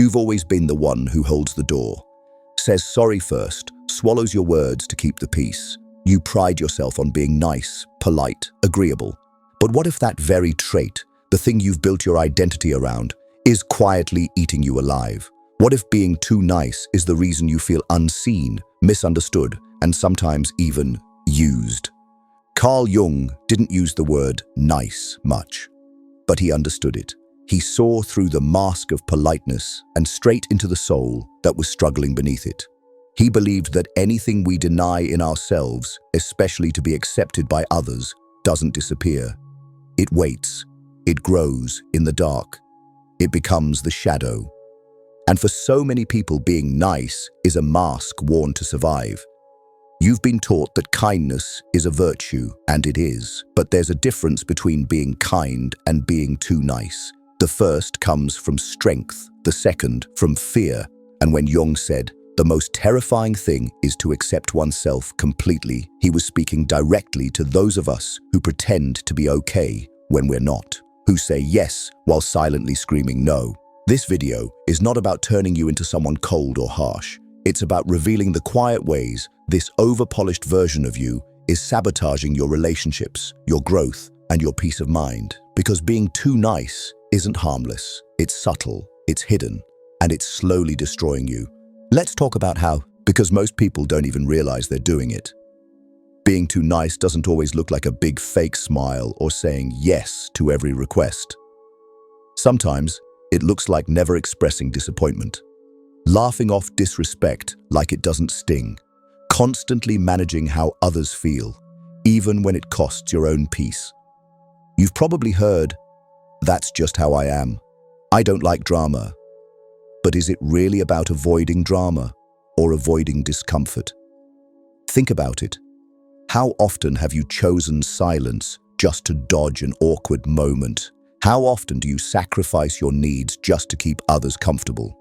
You've always been the one who holds the door, says sorry first, swallows your words to keep the peace. You pride yourself on being nice, polite, agreeable. But what if that very trait, the thing you've built your identity around, is quietly eating you alive? What if being too nice is the reason you feel unseen, misunderstood, and sometimes even used? Carl Jung didn't use the word nice much, but he understood it. He saw through the mask of politeness and straight into the soul that was struggling beneath it. He believed that anything we deny in ourselves, especially to be accepted by others, doesn't disappear. It waits. It grows in the dark. It becomes the shadow. And for so many people, being nice is a mask worn to survive. You've been taught that kindness is a virtue, and it is. But there's a difference between being kind and being too nice. The first comes from strength, the second from fear. And when Jung said, "The most terrifying thing is to accept oneself completely," he was speaking directly to those of us who pretend to be okay when we're not, who say yes while silently screaming no. This video is not about turning you into someone cold or harsh. It's about revealing the quiet ways this over-polished version of you is sabotaging your relationships, your growth, and your peace of mind. Because being too nice isn't harmless. It's subtle, it's hidden, and it's slowly destroying you. Let's talk about how, because most people don't even realize they're doing it. Being too nice doesn't always look like a big fake smile or saying yes to every request. Sometimes it looks like never expressing disappointment, laughing off disrespect like it doesn't sting, constantly managing how others feel, even when it costs your own peace. You've probably heard, "That's just how I am. I don't like drama." But is it really about avoiding drama or avoiding discomfort? Think about it. How often have you chosen silence just to dodge an awkward moment? How often do you sacrifice your needs just to keep others comfortable?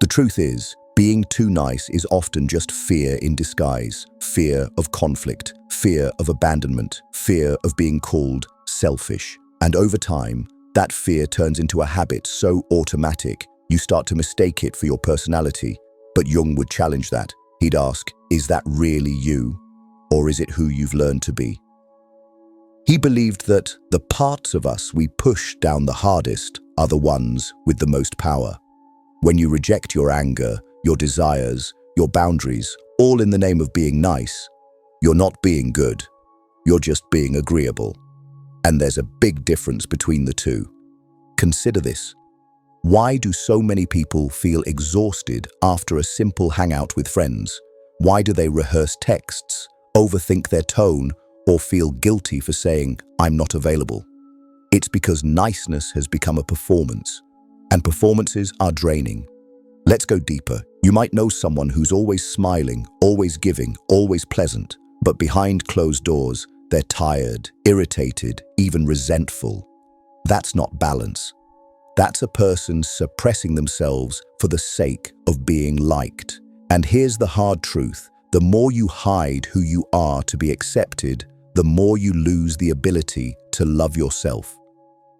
The truth is, being too nice is often just fear in disguise. Fear of conflict, fear of abandonment, fear of being called selfish. And over time, that fear turns into a habit so automatic, you start to mistake it for your personality. But Jung would challenge that. He'd ask, is that really you? Or is it who you've learned to be? He believed that the parts of us we push down the hardest are the ones with the most power. When you reject your anger, your desires, your boundaries, all in the name of being nice, you're not being good. You're just being agreeable. And there's a big difference between the two. Consider this. Why do so many people feel exhausted after a simple hangout with friends? Why do they rehearse texts, overthink their tone, or feel guilty for saying, "I'm not available"? It's because niceness has become a performance, and performances are draining. Let's go deeper. You might know someone who's always smiling, always giving, always pleasant, but behind closed doors, they're tired, irritated, even resentful. That's not balance. That's a person suppressing themselves for the sake of being liked. And here's the hard truth. The more you hide who you are to be accepted, the more you lose the ability to love yourself.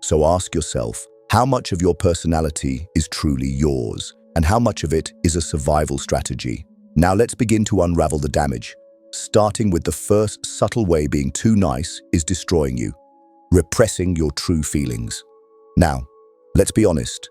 So ask yourself, how much of your personality is truly yours, and how much of it is a survival strategy? Now let's begin to unravel the damage, starting with the first subtle way being too nice is destroying you, repressing your true feelings. Now, let's be honest.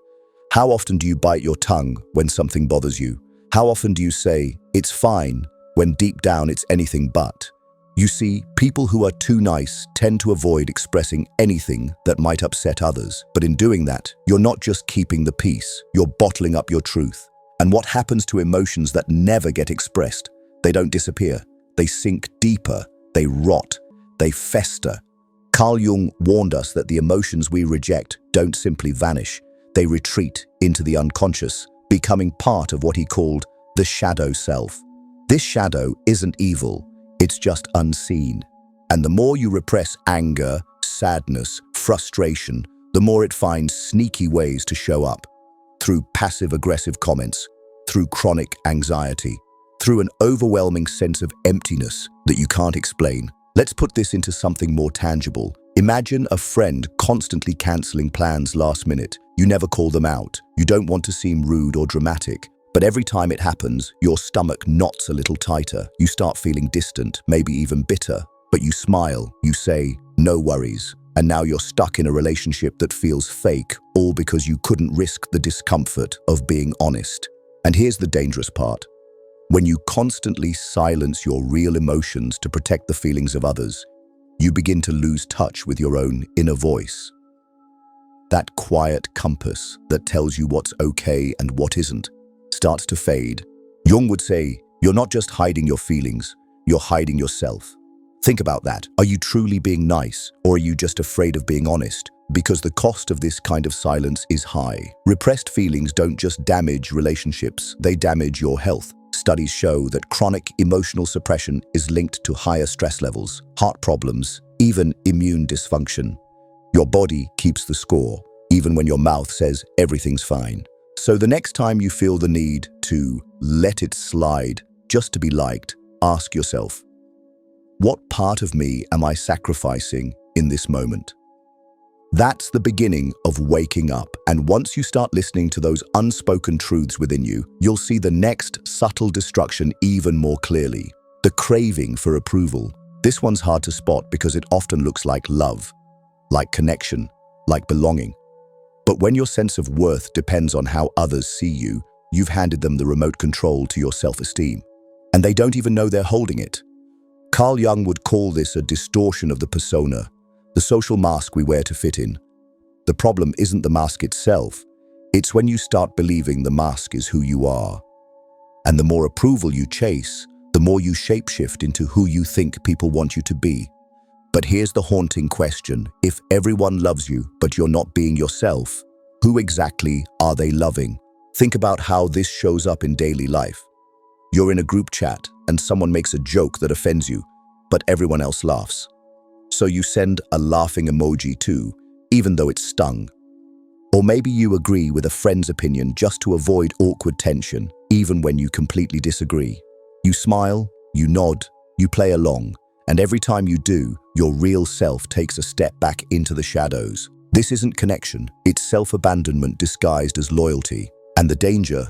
How often do you bite your tongue when something bothers you? How often do you say, "It's fine," when deep down it's anything but? You see, people who are too nice tend to avoid expressing anything that might upset others. But in doing that, you're not just keeping the peace, you're bottling up your truth. And what happens to emotions that never get expressed? They don't disappear. They sink deeper, they rot, they fester. Carl Jung warned us that the emotions we reject don't simply vanish. They retreat into the unconscious, becoming part of what he called the shadow self. This shadow isn't evil. It's just unseen. And the more you repress anger, sadness, frustration, the more it finds sneaky ways to show up. Through passive-aggressive comments, through chronic anxiety, through an overwhelming sense of emptiness that you can't explain. Let's put this into something more tangible. Imagine a friend constantly cancelling plans last minute. You never call them out. You don't want to seem rude or dramatic. But every time it happens, your stomach knots a little tighter. You start feeling distant, maybe even bitter. But you smile, you say, "No worries." And now you're stuck in a relationship that feels fake, all because you couldn't risk the discomfort of being honest. And here's the dangerous part. When you constantly silence your real emotions to protect the feelings of others, you begin to lose touch with your own inner voice. That quiet compass that tells you what's okay and what isn't starts to fade. Jung would say, you're not just hiding your feelings, you're hiding yourself. Think about that. Are you truly being nice, or are you just afraid of being honest? Because the cost of this kind of silence is high. Repressed feelings don't just damage relationships, they damage your health. Studies show that chronic emotional suppression is linked to higher stress levels, heart problems, even immune dysfunction. Your body keeps the score, even when your mouth says everything's fine. So the next time you feel the need to let it slide just to be liked, ask yourself, what part of me am I sacrificing in this moment? That's the beginning of waking up, and once you start listening to those unspoken truths within you, you'll see the next subtle destruction even more clearly. The craving for approval. This one's hard to spot because it often looks like love, like connection, like belonging. But when your sense of worth depends on how others see you, you've handed them the remote control to your self-esteem. And they don't even know they're holding it. Carl Jung would call this a distortion of the persona, the social mask we wear to fit in. The problem isn't the mask itself, it's when you start believing the mask is who you are. And the more approval you chase, the more you shapeshift into who you think people want you to be. But here's the haunting question. If everyone loves you, but you're not being yourself, who exactly are they loving? Think about how this shows up in daily life. You're in a group chat and someone makes a joke that offends you, but everyone else laughs. So you send a laughing emoji too, even though it stung. Or maybe you agree with a friend's opinion just to avoid awkward tension, even when you completely disagree. You smile, you nod, you play along, and every time you do, your real self takes a step back into the shadows. This isn't connection, it's self-abandonment disguised as loyalty. And the danger,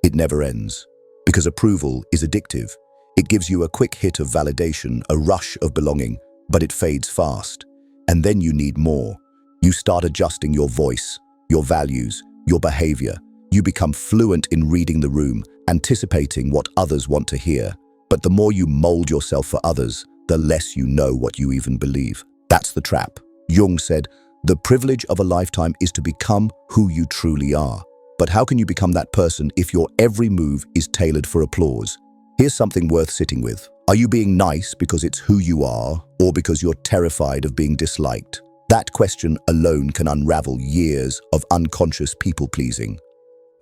it never ends. Because approval is addictive. It gives you a quick hit of validation, a rush of belonging, but it fades fast. And then you need more. You start adjusting your voice, your values, your behavior. You become fluent in reading the room, anticipating what others want to hear. But the more you mold yourself for others, the less you know what you even believe. That's the trap. Jung said, the privilege of a lifetime is to become who you truly are. But how can you become that person if your every move is tailored for applause? Here's something worth sitting with. Are you being nice because it's who you are, or because you're terrified of being disliked? That question alone can unravel years of unconscious people-pleasing.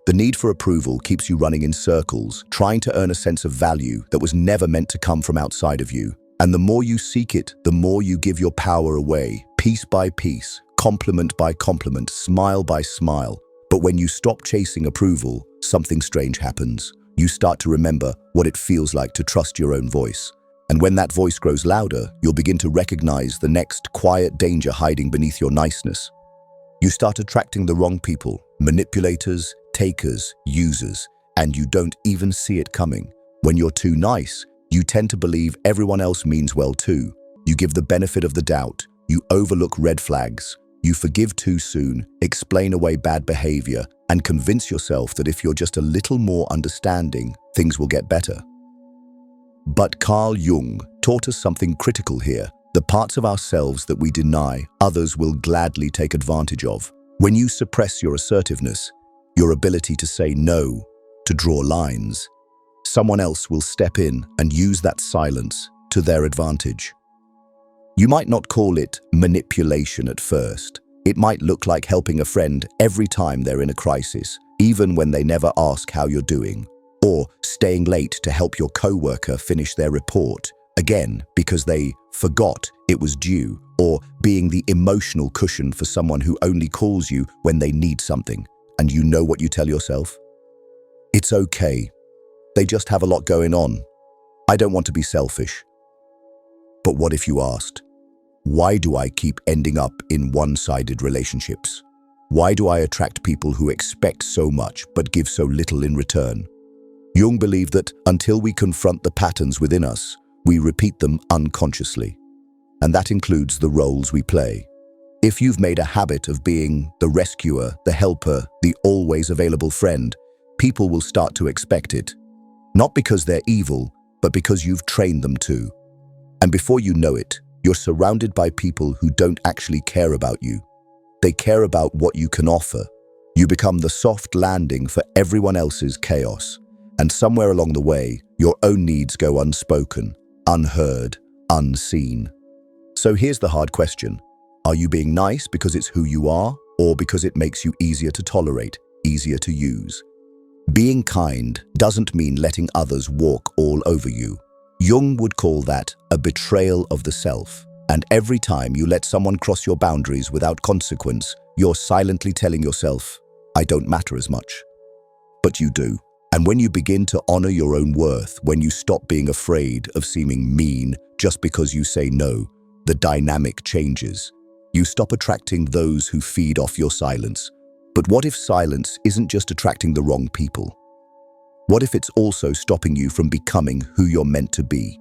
The need for approval keeps you running in circles, trying to earn a sense of value that was never meant to come from outside of you. And the more you seek it, the more you give your power away, piece by piece, compliment by compliment, smile by smile. But when you stop chasing approval, something strange happens. You start to remember what it feels like to trust your own voice. And when that voice grows louder, you'll begin to recognize the next quiet danger hiding beneath your niceness. You start attracting the wrong people, manipulators, takers, users, and you don't even see it coming. When you're too nice, you tend to believe everyone else means well too. You give the benefit of the doubt. You overlook red flags. You forgive too soon, explain away bad behavior, and convince yourself that if you're just a little more understanding, things will get better. But Carl Jung taught us something critical here. The parts of ourselves that we deny, others will gladly take advantage of. When you suppress your assertiveness, your ability to say no, to draw lines, someone else will step in and use that silence to their advantage. You might not call it manipulation at first. It might look like helping a friend every time they're in a crisis, even when they never ask how you're doing. Or staying late to help your coworker finish their report, again, because they forgot it was due. Or being the emotional cushion for someone who only calls you when they need something. And you know what you tell yourself? It's okay. They just have a lot going on. I don't want to be selfish. But what if you asked, Why do I keep ending up in one-sided relationships? Why do I attract people who expect so much but give so little in return? Jung believed that until we confront the patterns within us, we repeat them unconsciously. And that includes the roles we play. If you've made a habit of being the rescuer, the helper, the always available friend, people will start to expect it. Not because they're evil, but because you've trained them to. And before you know it, you're surrounded by people who don't actually care about you. They care about what you can offer. You become the soft landing for everyone else's chaos. And somewhere along the way, your own needs go unspoken, unheard, unseen. So here's the hard question. Are you being nice because it's who you are, or because it makes you easier to tolerate, easier to use? Being kind doesn't mean letting others walk all over you. Jung would call that a betrayal of the self. And every time you let someone cross your boundaries without consequence, you're silently telling yourself, I don't matter as much. But you do. And when you begin to honor your own worth, when you stop being afraid of seeming mean just because you say no, the dynamic changes. You stop attracting those who feed off your silence. But what if silence isn't just attracting the wrong people? What if it's also stopping you from becoming who you're meant to be?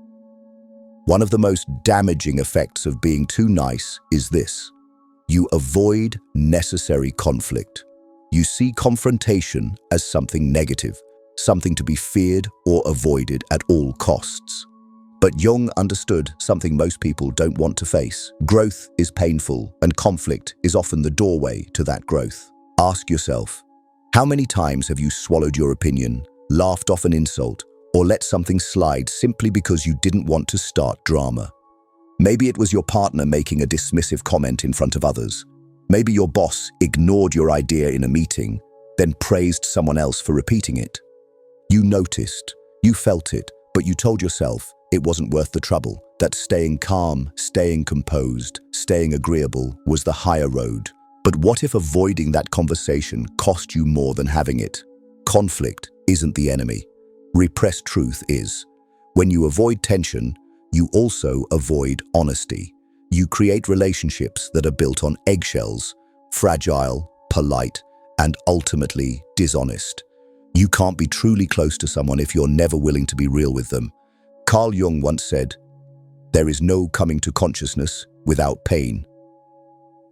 One of the most damaging effects of being too nice is this. You avoid necessary conflict. You see confrontation as something negative, something to be feared or avoided at all costs. But Jung understood something most people don't want to face. Growth is painful, and conflict is often the doorway to that growth. Ask yourself, how many times have you swallowed your opinion, laughed off an insult, or let something slide simply because you didn't want to start drama? Maybe it was your partner making a dismissive comment in front of others. Maybe your boss ignored your idea in a meeting, then praised someone else for repeating it. You noticed, you felt it, but you told yourself it wasn't worth the trouble, that staying calm, staying composed, staying agreeable was the higher road. But what if avoiding that conversation cost you more than having it? Conflict isn't the enemy. Repressed truth is. When you avoid tension, you also avoid honesty. You create relationships that are built on eggshells, fragile, polite, and ultimately dishonest. You can't be truly close to someone if you're never willing to be real with them. Carl Jung once said, "There is no coming to consciousness without pain."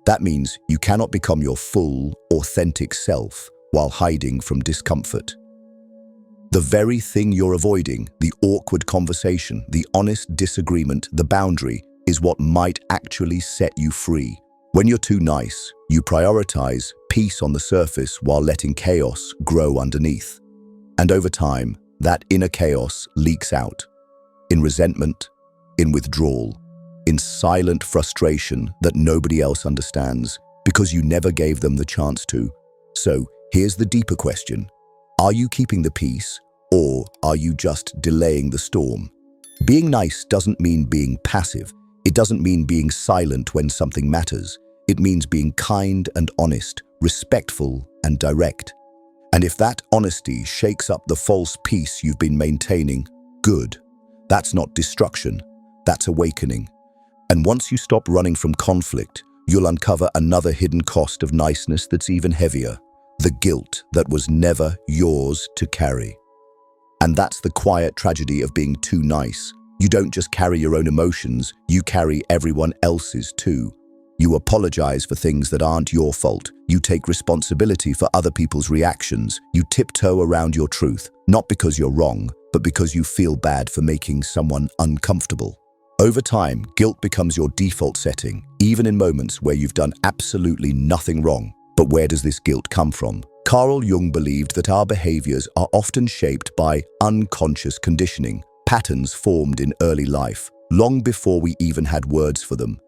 That means you cannot become your full, authentic self while hiding from discomfort. The very thing you're avoiding, the awkward conversation, the honest disagreement, the boundary, is what might actually set you free. When you're too nice, you prioritize peace on the surface while letting chaos grow underneath. And over time, that inner chaos leaks out. In resentment, in withdrawal, in silent frustration that nobody else understands because you never gave them the chance to. So, here's the deeper question. Are you keeping the peace, or are you just delaying the storm? Being nice doesn't mean being passive. It doesn't mean being silent when something matters. It means being kind and honest, respectful and direct. And if that honesty shakes up the false peace you've been maintaining, good. That's not destruction, that's awakening. And once you stop running from conflict, you'll uncover another hidden cost of niceness that's even heavier. The guilt that was never yours to carry. And that's the quiet tragedy of being too nice. You don't just carry your own emotions, you carry everyone else's too. You apologize for things that aren't your fault. You take responsibility for other people's reactions. You tiptoe around your truth, not because you're wrong, but because you feel bad for making someone uncomfortable. Over time, guilt becomes your default setting, even in moments where you've done absolutely nothing wrong. But where does this guilt come from? Carl Jung believed that our behaviors are often shaped by unconscious conditioning, patterns formed in early life, long before we even had words for them.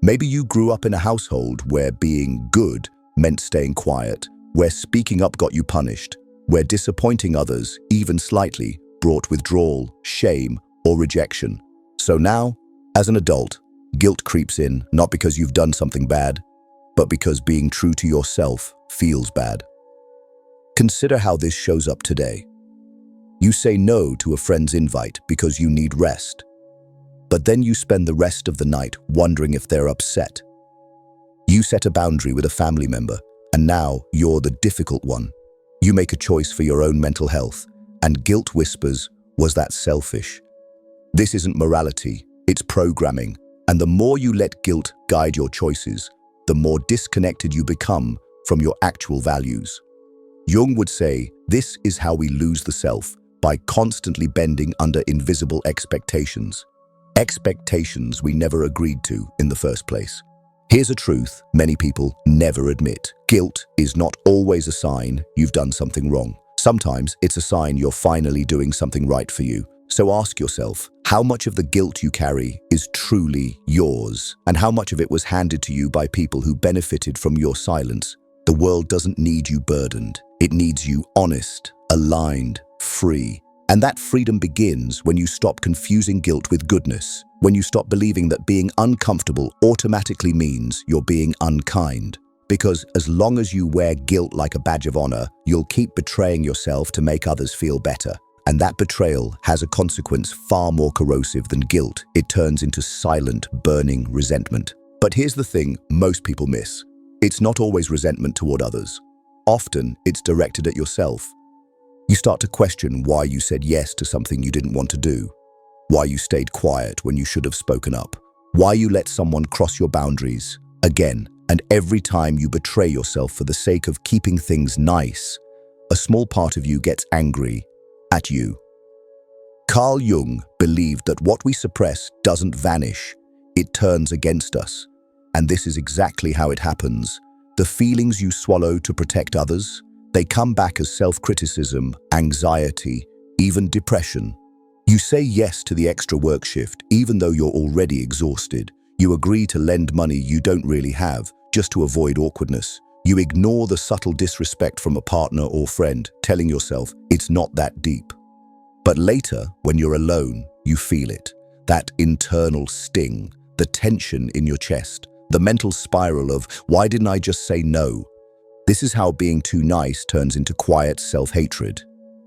Maybe you grew up in a household where being good meant staying quiet, where speaking up got you punished, where disappointing others, even slightly, brought withdrawal, shame, or rejection. So now, as an adult, guilt creeps in, not because you've done something bad, but because being true to yourself feels bad. Consider how this shows up today. You say no to a friend's invite because you need rest. But then you spend the rest of the night wondering if they're upset. You set a boundary with a family member, and now you're the difficult one. You make a choice for your own mental health, and guilt whispers, "Was that selfish?" This isn't morality, it's programming, and the more you let guilt guide your choices, the more disconnected you become from your actual values. Jung would say, this is how we lose the self, by constantly bending under invisible expectations. Expectations we never agreed to in the first place. Here's a truth many people never admit. Guilt is not always a sign you've done something wrong. Sometimes it's a sign you're finally doing something right for you. So ask yourself, how much of the guilt you carry is truly yours, and how much of it was handed to you by people who benefited from your silence? The world doesn't need you burdened. It needs you honest, aligned, free. And that freedom begins when you stop confusing guilt with goodness, when you stop believing that being uncomfortable automatically means you're being unkind. Because as long as you wear guilt like a badge of honor, you'll keep betraying yourself to make others feel better. And that betrayal has a consequence far more corrosive than guilt. It turns into silent, burning resentment. But here's the thing most people miss. It's not always resentment toward others. Often, it's directed at yourself. You start to question why you said yes to something you didn't want to do, why you stayed quiet when you should have spoken up, why you let someone cross your boundaries. Again, and every time you betray yourself for the sake of keeping things nice, a small part of you gets angry at you. Carl Jung believed that what we suppress doesn't vanish, it turns against us. And this is exactly how it happens. The feelings you swallow to protect others, they come back as self-criticism, anxiety, even depression. You say yes to the extra work shift, even though you're already exhausted. You agree to lend money you don't really have, just to avoid awkwardness. You ignore the subtle disrespect from a partner or friend, telling yourself it's not that deep. But later, when you're alone, you feel it. That internal sting, the tension in your chest, the mental spiral of, why didn't I just say no? This is how being too nice turns into quiet self-hatred.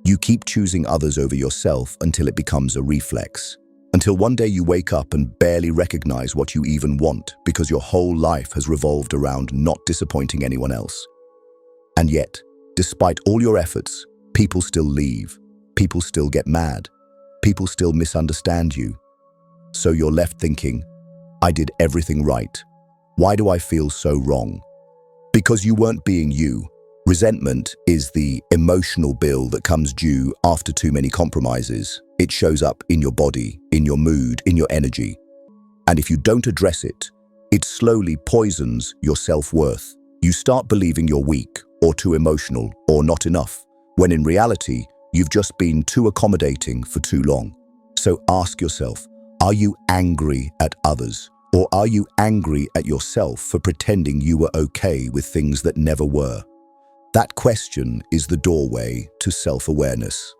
You keep choosing others over yourself until it becomes a reflex. Until one day you wake up and barely recognize what you even want because your whole life has revolved around not disappointing anyone else. And yet, despite all your efforts, people still leave. People still get mad. People still misunderstand you. So you're left thinking, I did everything right. Why do I feel so wrong? Because you weren't being you. Resentment is the emotional bill that comes due after too many compromises. It shows up in your body, in your mood, in your energy. And if you don't address it, it slowly poisons your self-worth. You start believing you're weak, or too emotional, or not enough, when in reality, you've just been too accommodating for too long. So ask yourself, are you angry at others? Or are you angry at yourself for pretending you were okay with things that never were? That question is the doorway to self-awareness.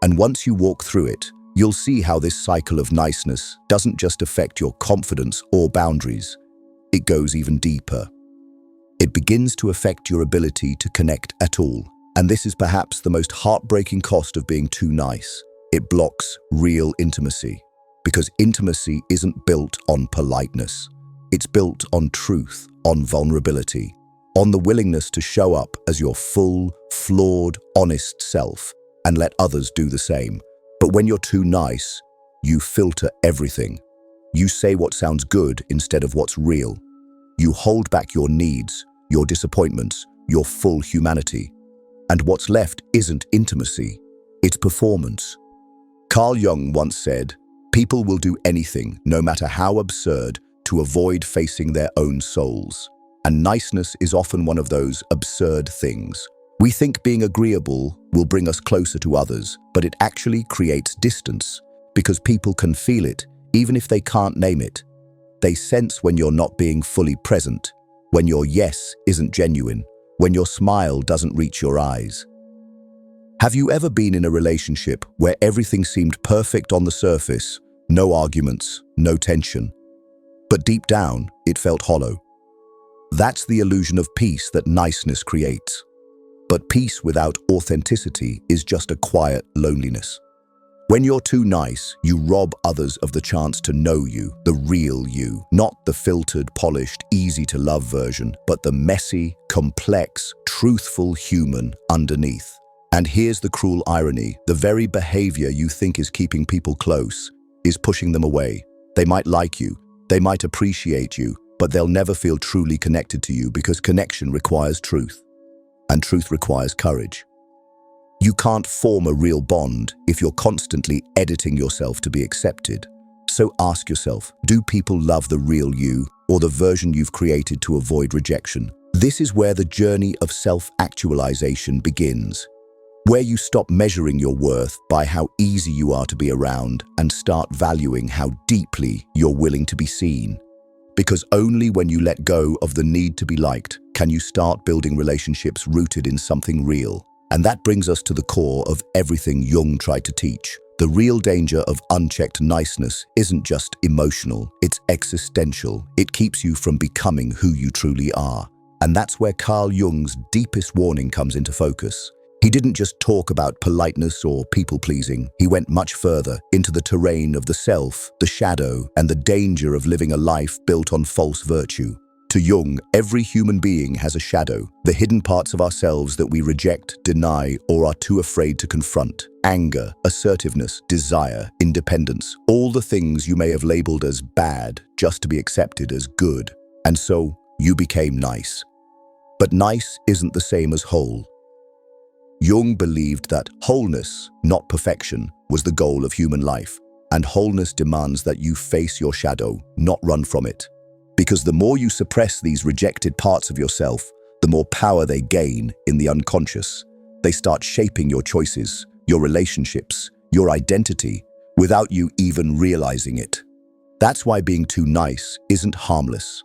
And once you walk through it, you'll see how this cycle of niceness doesn't just affect your confidence or boundaries. It goes even deeper. It begins to affect your ability to connect at all. And this is perhaps the most heartbreaking cost of being too nice. It blocks real intimacy. Because intimacy isn't built on politeness. It's built on truth, on vulnerability, on the willingness to show up as your full, flawed, honest self and let others do the same. But when you're too nice, you filter everything. You say what sounds good instead of what's real. You hold back your needs, your disappointments, your full humanity. And what's left isn't intimacy, it's performance. Carl Jung once said, people will do anything, no matter how absurd, to avoid facing their own souls. And niceness is often one of those absurd things. We think being agreeable will bring us closer to others, but it actually creates distance, because people can feel it, even if they can't name it. They sense when you're not being fully present, when your yes isn't genuine, when your smile doesn't reach your eyes. Have you ever been in a relationship where everything seemed perfect on the surface, no arguments, no tension, but deep down, it felt hollow? That's the illusion of peace that niceness creates. But peace without authenticity is just a quiet loneliness. When you're too nice, you rob others of the chance to know you, the real you, not the filtered, polished, easy-to-love version, but the messy, complex, truthful human underneath. And here's the cruel irony: the very behavior you think is keeping people close is pushing them away. They might like you, they might appreciate you, but they'll never feel truly connected to you because connection requires truth, and truth requires courage. You can't form a real bond if you're constantly editing yourself to be accepted. So ask yourself, do people love the real you or the version you've created to avoid rejection? This is where the journey of self-actualization begins, where you stop measuring your worth by how easy you are to be around and start valuing how deeply you're willing to be seen. Because only when you let go of the need to be liked can you start building relationships rooted in something real. And that brings us to the core of everything Jung tried to teach. The real danger of unchecked niceness isn't just emotional, it's existential. It keeps you from becoming who you truly are. And that's where Carl Jung's deepest warning comes into focus. He didn't just talk about politeness or people-pleasing. He went much further into the terrain of the self, the shadow, and the danger of living a life built on false virtue. To Jung, every human being has a shadow, the hidden parts of ourselves that we reject, deny, or are too afraid to confront. Anger, assertiveness, desire, independence, all the things you may have labeled as bad just to be accepted as good. And so, you became nice. But nice isn't the same as whole. Jung believed that wholeness, not perfection, was the goal of human life. And wholeness demands that you face your shadow, not run from it. Because the more you suppress these rejected parts of yourself, the more power they gain in the unconscious. They start shaping your choices, your relationships, your identity, without you even realizing it. That's why being too nice isn't harmless.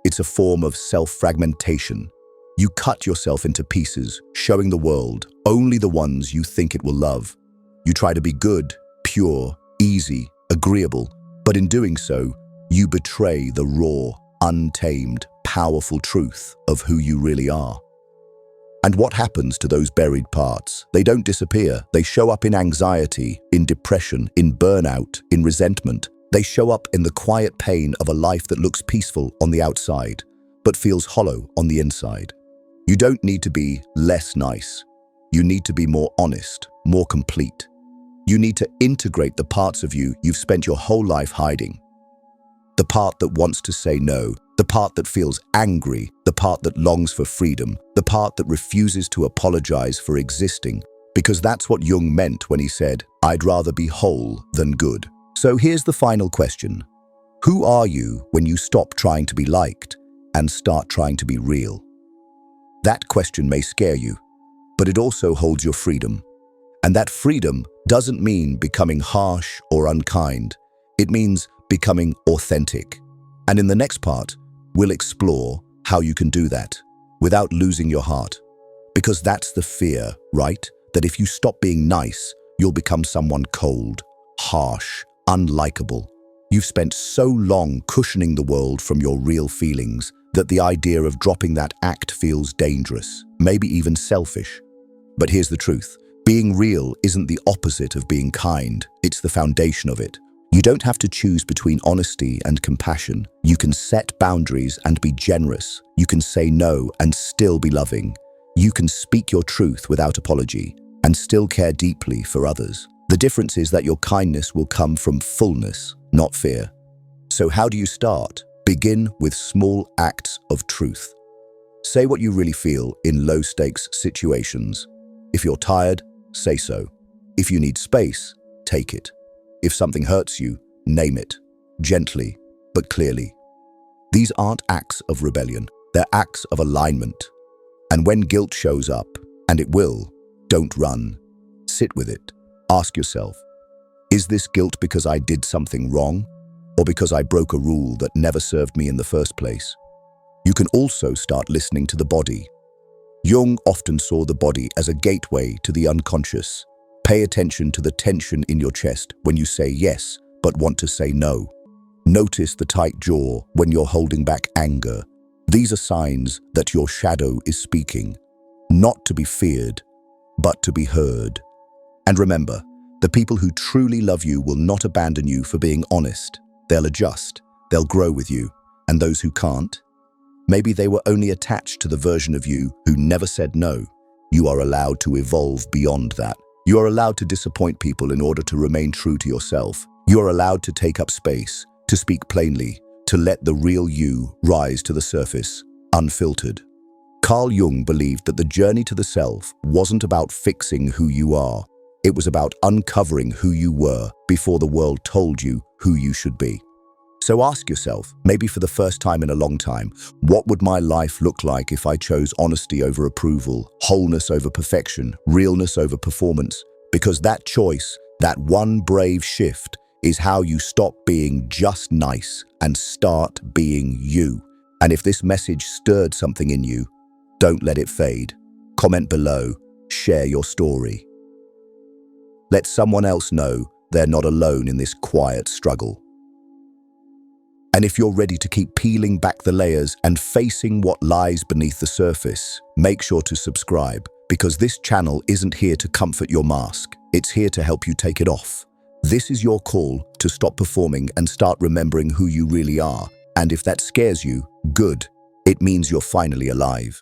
It's a form of self-fragmentation. You cut yourself into pieces, showing the world only the ones you think it will love. You try to be good, pure, easy, agreeable, but in doing so, you betray the raw, untamed, powerful truth of who you really are. And what happens to those buried parts? They don't disappear. They show up in anxiety, in depression, in burnout, in resentment. They show up in the quiet pain of a life that looks peaceful on the outside, but feels hollow on the inside. You don't need to be less nice. You need to be more honest, more complete. You need to integrate the parts of you you've spent your whole life hiding. The part that wants to say no, the part that feels angry, the part that longs for freedom, the part that refuses to apologize for existing, because that's what Jung meant when he said, "I'd rather be whole than good." So here's the final question. Who are you when you stop trying to be liked and start trying to be real? That question may scare you, but it also holds your freedom. And that freedom doesn't mean becoming harsh or unkind. It means becoming authentic. And in the next part, we'll explore how you can do that without losing your heart. Because that's the fear, right? That if you stop being nice, you'll become someone cold, harsh, unlikable. You've spent so long cushioning the world from your real feelings that the idea of dropping that act feels dangerous, maybe even selfish. But here's the truth. Being real isn't the opposite of being kind. It's the foundation of it. You don't have to choose between honesty and compassion. You can set boundaries and be generous. You can say no and still be loving. You can speak your truth without apology and still care deeply for others. The difference is that your kindness will come from fullness, not fear. So how do you start? Begin with small acts of truth. Say what you really feel in low-stakes situations. If you're tired, say so. If you need space, take it. If something hurts you, name it, gently but clearly. These aren't acts of rebellion, they're acts of alignment. And when guilt shows up, and it will, don't run. Sit with it. Ask yourself, is this guilt because I did something wrong, or because I broke a rule that never served me in the first place? You can also start listening to the body. Jung often saw the body as a gateway to the unconscious. Pay attention to the tension in your chest when you say yes, but want to say no. Notice the tight jaw when you're holding back anger. These are signs that your shadow is speaking, not to be feared, but to be heard. And remember, The people who truly love you will not abandon you for being honest. They'll adjust, they'll grow with you. And those who can't? Maybe they were only attached to the version of you who never said no. You are allowed to evolve beyond that. You are allowed to disappoint people in order to remain true to yourself. You are allowed to take up space, to speak plainly, to let the real you rise to the surface, unfiltered. Carl Jung believed that the journey to the self wasn't about fixing who you are. It was about uncovering who you were before the world told you who you should be. So ask yourself, maybe for the first time in a long time, what would my life look like if I chose honesty over approval, wholeness over perfection, realness over performance? Because that choice, that one brave shift, is how you stop being just nice and start being you. And if this message stirred something in you, don't let it fade. Comment below, share your story. Let someone else know they're not alone in this quiet struggle. And if you're ready to keep peeling back the layers and facing what lies beneath the surface, make sure to subscribe, because this channel isn't here to comfort your mask. It's here to help you take it off. This is your call to stop performing and start remembering who you really are. And if that scares you, good. It means you're finally alive.